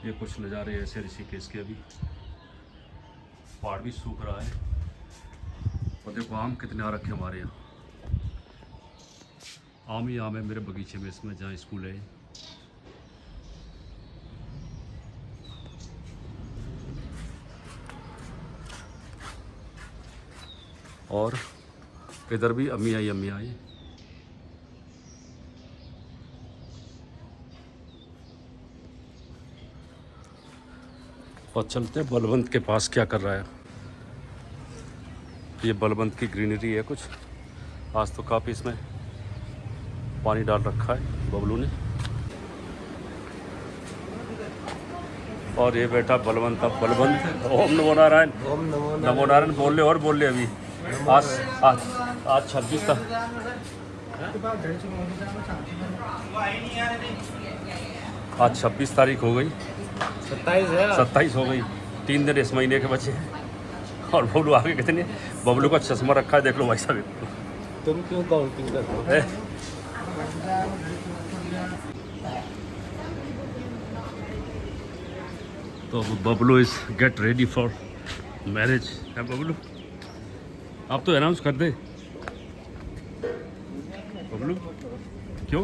ये कुछ नज़ारे ऐसे ऋषिकेश के। अभी पहाड़ भी सूख रहा है और देखो आम कितने आ रखे हमारे यहाँ। आम ही आम है मेरे बगीचे में, इसमें जहाँ स्कूल है। और इधर भी अम्मी आई। और चलते हैं बलवंत के पास, क्या कर रहा है। ये बलवंत की ग्रीनरी है कुछ। आज तो काफ़ी इसमें पानी डाल रखा है बबलू ने। और ये बेटा बलवंत, अब बलवंत ओम नमो नारायण। ओम नमो नारायण बोल ले, और बोल ले। अभी आज आज आज 26 था। आज 26 तारीख हो गई, 27 हो गई। 3 दिन इस महीने के बचे हैं। और बबलू आगे कितने, बबलू का चश्मा रखा है देख लो भाई साहब। तुम क्यों काउंटिंग कर रहे हो? तो Bablu is get ready for marriage है। बबलू आप तो अनाउंस कर दे। बबलू क्यों?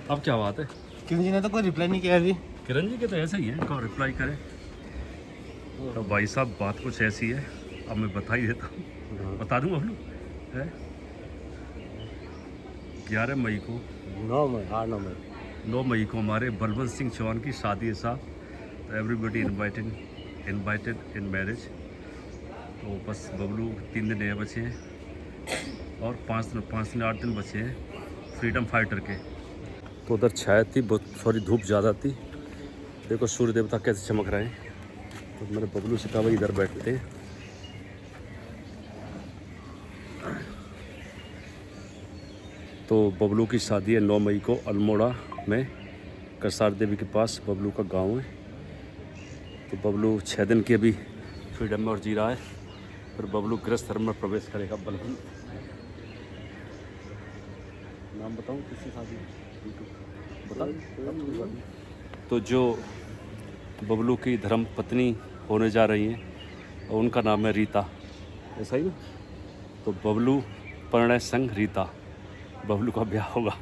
अब क्या बात है? किरण जी ने तो कोई रिप्लाई नहीं किया अभी। किरण जी के तो ऐसे ही है, कौन रिप्लाई करे। तो भाई साहब बात कुछ ऐसी है, अब मैं बता ही देता हूँ। बता दूँ बबलू है 11 मई को 9 मई को हमारे बलवंत सिंह चौहान की शादी है साहब। तो एवरीबडी इनवाइटेड इन मैरिज। तो बस बबलू 3 दिन नए बचे हैं और 5 दिन 8 दिन बचे हैं फ्रीडम फाइटर के। तो उधर छाया थी बहुत, थोड़ी धूप ज़्यादा थी। देखो सूर्य देवता कैसे चमक रहे हैं। तो मेरे बबलू से कहा भाई इधर बैठते हैं। तो बबलू की शादी है 9 मई को अल्मोड़ा में, करसार देवी के पास बबलू का गांव है। तो बबलू 6 दिन की अभी फ्रीडम में और जी रहा है। फिर बबलू गृहस्थ धर्म में प्रवेश करेगा। बलवंत नाम बताऊँ किसकी शादी बता। तो जो बबलू की धर्म पत्नी होने जा रही हैं और उनका नाम है रीता, ऐसा ही ना। तो बबलू परिणय संग रीता, बबलू का ब्याह होगा।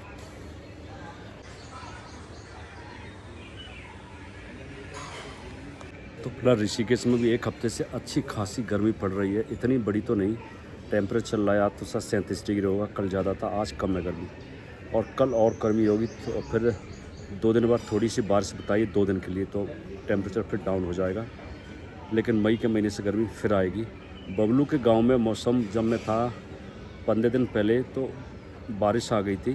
तो फिलहाल ऋषिकेश में भी एक हफ्ते से अच्छी खासी गर्मी पड़ रही है। इतनी बड़ी तो नहीं, टेम्परेचर चल रहा है। आज तो 37 डिग्री होगा, कल ज़्यादा था, आज कम है गर्मी। और कल और गर्मी होगी। तो फिर 2 दिन बाद थोड़ी सी बारिश बताइए 2 दिन के लिए, तो टेम्परेचर फिर डाउन हो जाएगा। लेकिन मई के महीने से गर्मी फिर आएगी। बबलू के गांव में मौसम जब मैं था 15 दिन पहले तो बारिश आ गई थी।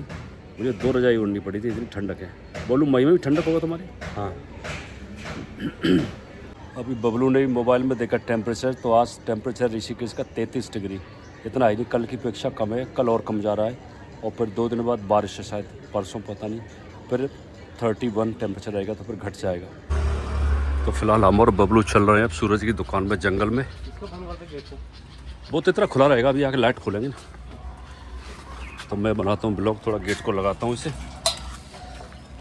मुझे 2 रजाई ओढ़नी पड़ी थी, इतनी ठंडक है। बबलू मई में भी ठंडक होगा तुम्हारी? हाँ। अभी बबलू ने भी मोबाइल में देखा टेम्परेचर, तो आज टेम्परेचर ऋषिकेश का 33 डिग्री, इतना है नहीं, कल की अपेक्षा कम है। कल और कम जा रहा है। और फिर 2 दिन बाद बारिश है शायद, परसों पता नहीं। फिर 31 टेम्परेचर रहेगा, तो फिर घट जाएगा। तो फिलहाल हम और बबलू चल रहे हैं अब सूरज की दुकान में, जंगल में। वो तो इतना खुला रहेगा, अभी आके लाइट खोलेंगे ना। तो मैं बनाता हूँ ब्लॉग, थोड़ा गेट को लगाता हूँ इसे।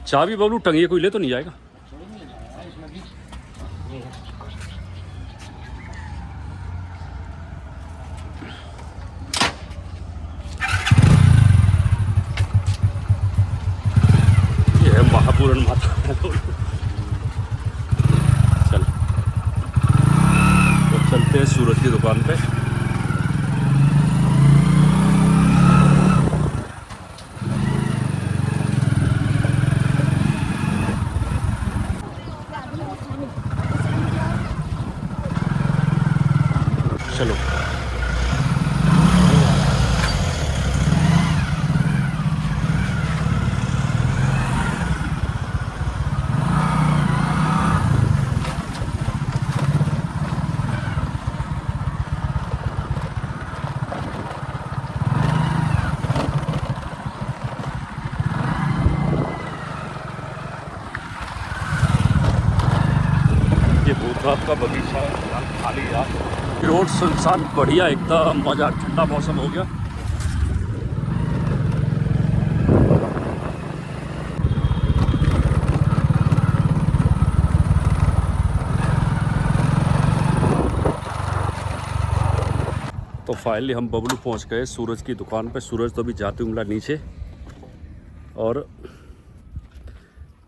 चाबी बबलू टंगी, कोई ले तो नहीं जाएगा? ये है महापूरण माता। चल तो चलते हैं सूरज की दुकान पे। चलो ये भूतनाथ का बगीचा है, खाली यार। रोड सुनसान, बढ़िया एकदम मजा, ठंडा मौसम हो गया। फाइनली हम बबलू पहुंच गए सूरज की दुकान पे। सूरज तो अभी जाते हुए मिला नीचे, और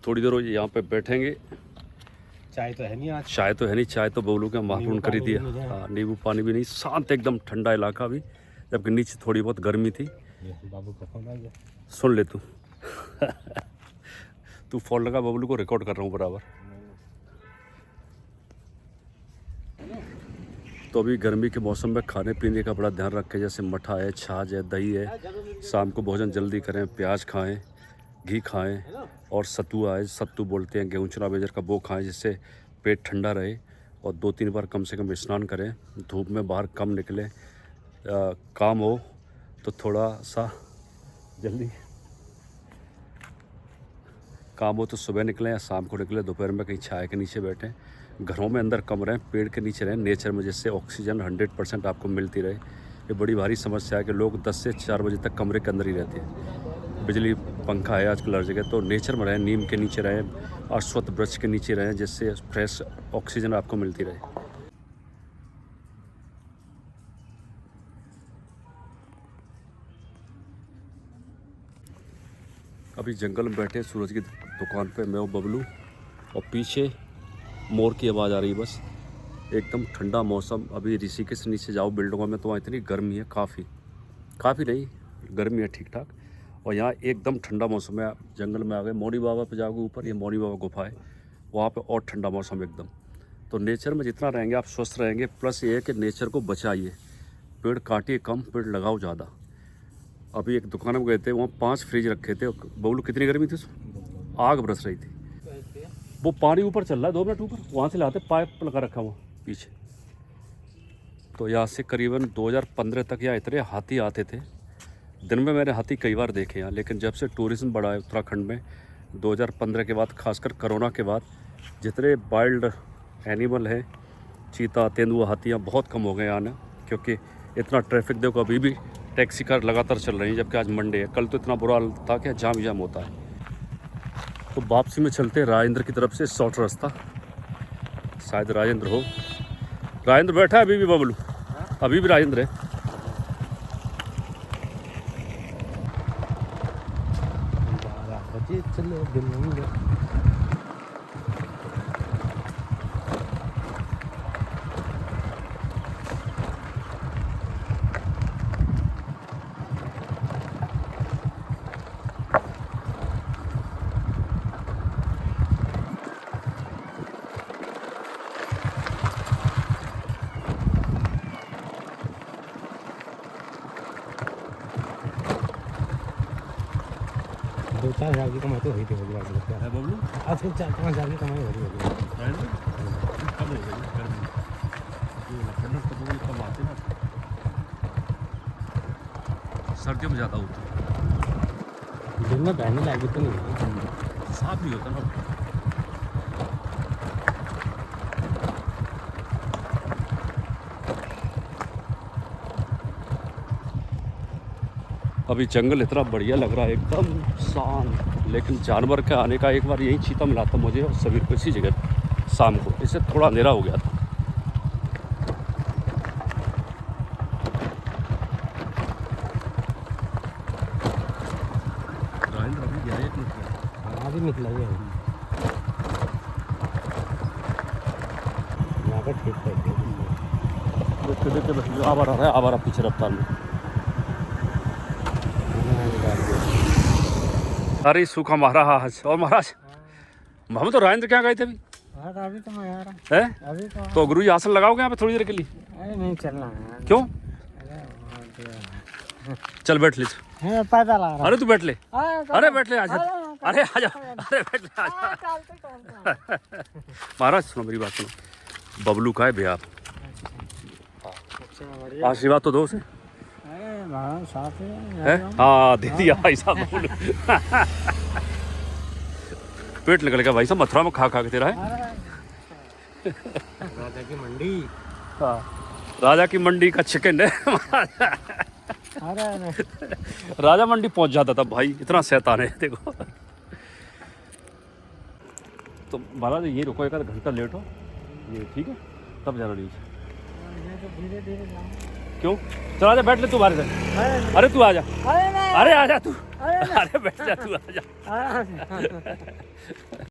थोड़ी देर यहाँ पे बैठेंगे। चाय तो है नहीं आज। चाय तो है नहीं, चाय तो बबलू के माफून कर ही दिया। हाँ, नींबू पानी भी नहीं, शांत एकदम ठंडा इलाका भी, जबकि नीचे थोड़ी बहुत गर्मी थी। बाबू का फोन आ गया, सुन ले तू। तू फ़ोन लगा, बबलू को रिकॉर्ड कर रहा हूँ बराबर। तो अभी गर्मी के मौसम में खाने पीने का बड़ा ध्यान रखें, जैसे मठा है, छाछ है, दही है। शाम को भोजन जल्दी करें, प्याज खाएं, घी खाएं, और सत्तू है, सत्तू बोलते हैं, गेहूँ चना बेजर का, वो खाएं जिससे पेट ठंडा रहे। और 2-3 बार कम से कम स्नान करें, धूप में बाहर कम निकलें। काम हो तो थोड़ा सा जल्दी, काम हो तो सुबह निकलें या शाम को निकलें, दोपहर में कहीं छाया के नीचे बैठें। घरों में अंदर कम रहें, पेड़ के नीचे रहें, नेचर में, जिससे ऑक्सीजन 100% आपको मिलती रहे। ये बड़ी भारी समस्या है कि लोग 10 से 4 बजे तक कमरे के अंदर ही रहते हैं। बिजली पंखा है आजकल हर जगह, तो नेचर में रहें, नीम के नीचे रहें, अश्वत्थ वृक्ष के नीचे रहें, जिससे फ्रेश ऑक्सीजन आपको मिलती रहे। अभी जंगल में बैठे सूरज की दुकान पे, मैं और बबलू, और पीछे मोर की आवाज़ आ रही है बस। एकदम ठंडा मौसम। अभी ऋषिकेश से नीचे जाओ बिल्डिंगों में तो वहाँ इतनी गर्मी है, काफ़ी नहीं, गर्मी है ठीक ठाक। और यहाँ एकदम ठंडा मौसम है। जंगल में आ गए, मौनी बाबा पे जाओगे ऊपर, ये मौनी बाबा गुफा है, वहाँ पे और ठंडा मौसम एकदम। तो नेचर में जितना रहेंगे आप स्वस्थ रहेंगे। प्लस ये है कि नेचर को बचाइए, पेड़ काटिए कम, पेड़ लगाओ ज़्यादा। अभी एक दुकान में गए थे, वहाँ 5 फ्रिज रखे थे। बबलू कितनी गर्मी थी, आग बरस रही थी। वो पानी ऊपर चल रहा है, 2 मिनट ऊपर, वहाँ से लाते, पाइप लगा रखा हुआ पीछे। तो यहाँ से करीबन 2015 तक यहाँ इतने हाथी आते थे। दिन में मैंने हाथी कई बार देखे यहाँ, लेकिन जब से टूरिज़्म बढ़ा है उत्तराखंड में 2015 के बाद, खासकर कोरोना के बाद, जितने वाइल्ड एनिमल हैं, चीता, तेंदुआ, हाथियाँ बहुत कम हो गए आना। क्योंकि इतना ट्रैफिक देखो, अभी भी टैक्सी कार लगातार चल रही है, जबकि आज मंडे है। कल तो इतना बुरा हाल था कि जाम होता है। तो वापसी में चलते राजेंद्र की तरफ से, शॉर्ट रास्ता, शायद राजेंद्र हो। राजेंद्र बैठा है अभी भी बबलू, अभी भी राजेंद्र है। चलो दिन नहीं दो 4 हज़ार की कमाई तो हुई थी होगी है बबलू। आजकल 4-5 हज़ार की कमाई हो रही होगी। कम हो गई गर्मी, ठंडक तो बबलू कम आते ना, सर्दियों में ज़्यादा होती है। दिन में बहने लायक तो नहीं है, साफ नहीं होता ना। अभी जंगल इतना बढ़िया लग रहा है, एकदम शांत। लेकिन जानवर के आने का, एक बार यही चीता मिला था मुझे और सभी को इसी जगह शाम को, इससे थोड़ा अंधेरा हो गया था। राजेंद्र अभी गया 1 मिनट। हाँ अभी निकला ही है, यहाँ पर ठीक कर दिया। आवारा रहा है, आवारा पीछे रफ्तार में। अरे सूखा महाराज, और महाराज हम तो राजेंद्र क्या गए थे अभी। अभी तो मैं यार है, अभी तो गुरु जी आसन लगाओगे यहाँ पे थोड़ी देर के लिए? अरे नहीं चलना है। क्यों? चल बैठ ले। पता लग रहा। अरे तू बैठ ले, अरे बैठ ले, आजा, अरे आजा, अरे बैठ ले, आजा। महाराज सुनो मेरी बात सुनो, बबलू का है भैया, आशीर्वाद तो दो उसे। है हाँ, दे दिया भाई साहब। पेट निकल गया भाई साहब, मथुरा में खा खा के तेरा है। राजा की मंडी, हाँ राजा की मंडी का चिकन है। अरे राजा मंडी पहुंच जाता था भाई, इतना शैतान है देखो। तो महाराज ये रुको, 1 आध घंटा लेट हो ये, ठीक है, तब जाना नीचे। तो धीरे धीरे जाऊँ। क्यों? चला जा, बैठ ले तू बाहर से। अरे अरे तू आ जा, अरे नहीं, अरे आ जा तू, अरे अरे बैठ जा तू, आ जा। अरे